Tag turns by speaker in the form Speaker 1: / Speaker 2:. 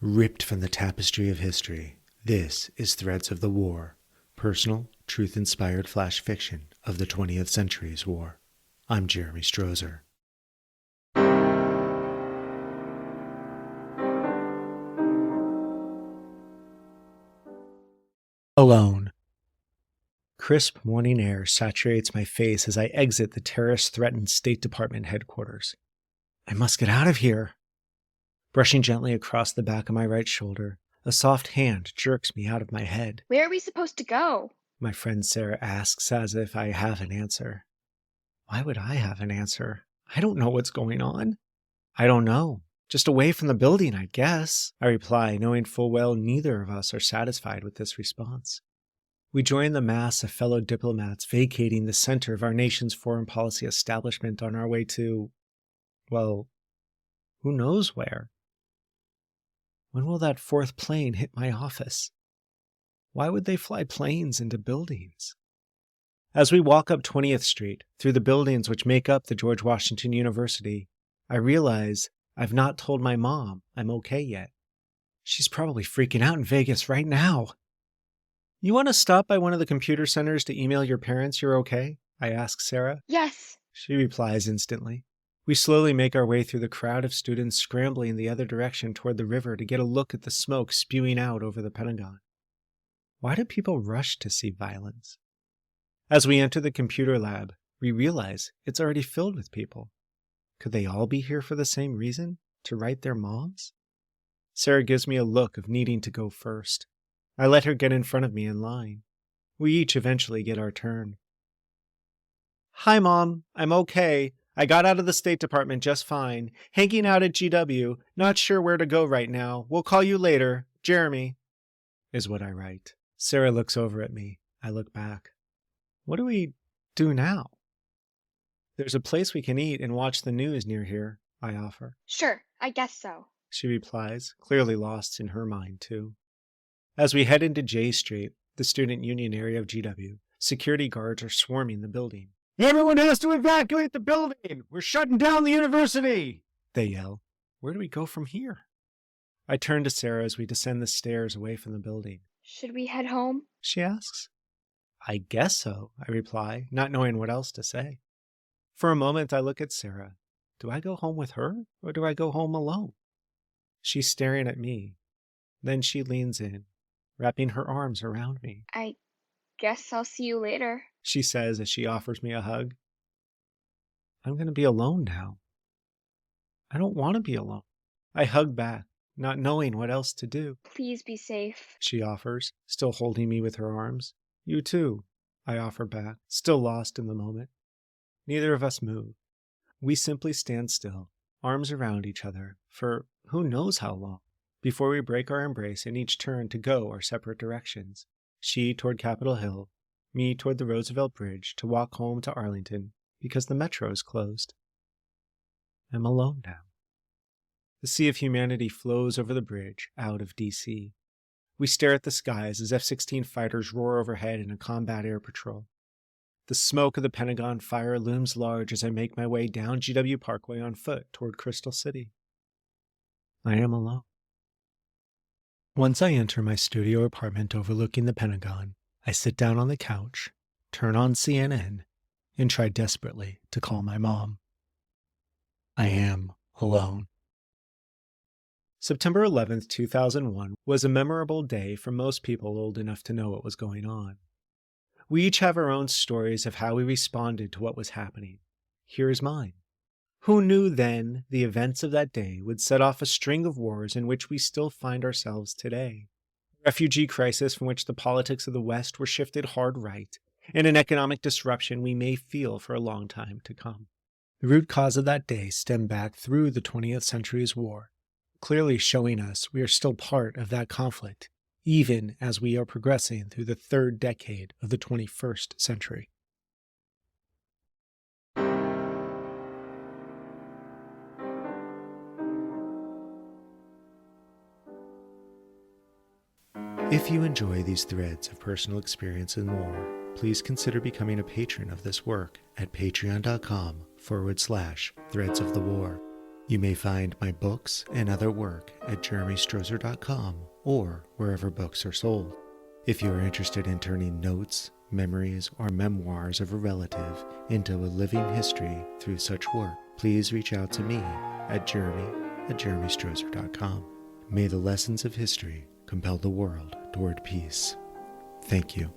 Speaker 1: Ripped from the tapestry of history, this is Threads of the War, personal, truth-inspired flash fiction of the 20th century's war. I'm Jeremy Strozer. Alone. Crisp morning air saturates my face as I exit the terrorist-threatened State Department headquarters. I must get out of here. Brushing gently across the back of my right shoulder, a soft hand jerks me out of my head.
Speaker 2: Where are we supposed to go?
Speaker 1: My friend Sarah asks as if I have an answer. Why would I have an answer? I don't know what's going on. I don't know. Just away from the building, I guess, I reply, knowing full well neither of us are satisfied with this response. We join the mass of fellow diplomats vacating the center of our nation's foreign policy establishment on our way to, well, who knows where? When will that fourth plane hit my office? Why would they fly planes into buildings? As we walk up 20th Street, through the buildings which make up the George Washington University, I realize I've not told my mom I'm okay yet. She's probably freaking out in Vegas right now. You want to stop by one of the computer centers to email your parents you're okay? I ask Sarah.
Speaker 2: Yes.
Speaker 1: She replies instantly. We slowly make our way through the crowd of students scrambling the other direction toward the river to get a look at the smoke spewing out over the Pentagon. Why do people rush to see violence? As we enter the computer lab, we realize it's already filled with people. Could they all be here for the same reason? To write their moms? Sarah gives me a look of needing to go first. I let her get in front of me in line. We each eventually get our turn. Hi, Mom. I'm okay. I got out of the State Department just fine. Hanging out at GW. Not sure where to go right now. We'll call you later. Jeremy, is what I write. Sarah looks over at me. I look back. What do we do now? There's a place we can eat and watch the news near here, I offer.
Speaker 2: Sure, I guess so.
Speaker 1: She replies, clearly lost in her mind too. As we head into J Street, the student union area of GW, security guards are swarming the building. Everyone has to evacuate the building! We're shutting down the university! They yell. Where do we go from here? I turn to Sarah as we descend the stairs away from the building.
Speaker 2: Should we head home?
Speaker 1: She asks. I guess so, I reply, not knowing what else to say. For a moment, I look at Sarah. Do I go home with her, or do I go home alone? She's staring at me. Then she leans in, wrapping her arms around me.
Speaker 2: I guess I'll see you later,
Speaker 1: She says as she offers me a hug. I'm going to be alone now. I don't want to be alone. I hug back, not knowing what else to do.
Speaker 2: Please be safe.
Speaker 1: She offers, still holding me with her arms. You too, I offer back, still lost in the moment. Neither of us move. We simply stand still, arms around each other, for who knows how long, before we break our embrace and each turn to go our separate directions. She toward Capitol Hill, me toward the Roosevelt Bridge to walk home to Arlington because the metro is closed. I'm alone now. The sea of humanity flows over the bridge out of D.C. We stare at the skies as F-16 fighters roar overhead in a combat air patrol. The smoke of the Pentagon fire looms large as I make my way down GW Parkway on foot toward Crystal City. I am alone. Once I enter my studio apartment overlooking the Pentagon, I sit down on the couch, turn on CNN, and try desperately to call my mom. I am alone. September 11th, 2001 was a memorable day for most people old enough to know what was going on. We each have our own stories of how we responded to what was happening. Here is mine. Who knew then the events of that day would set off a string of wars in which we still find ourselves today? A refugee crisis from which the politics of the West were shifted hard right, and an economic disruption we may feel for a long time to come. The root cause of that day stemmed back through the 20th century's war, clearly showing us we are still part of that conflict, even as we are progressing through the third decade of the 21st century. If you enjoy these threads of personal experience in war, please consider becoming a patron of this work at patreon.com/threads of the war. You may find my books and other work at jeremystrozer.com or wherever books are sold. If you are interested in turning notes, memories, or memoirs of a relative into a living history through such work, please reach out to me at jeremystrozer.com. May the lessons of history compel the world toward peace. Thank you.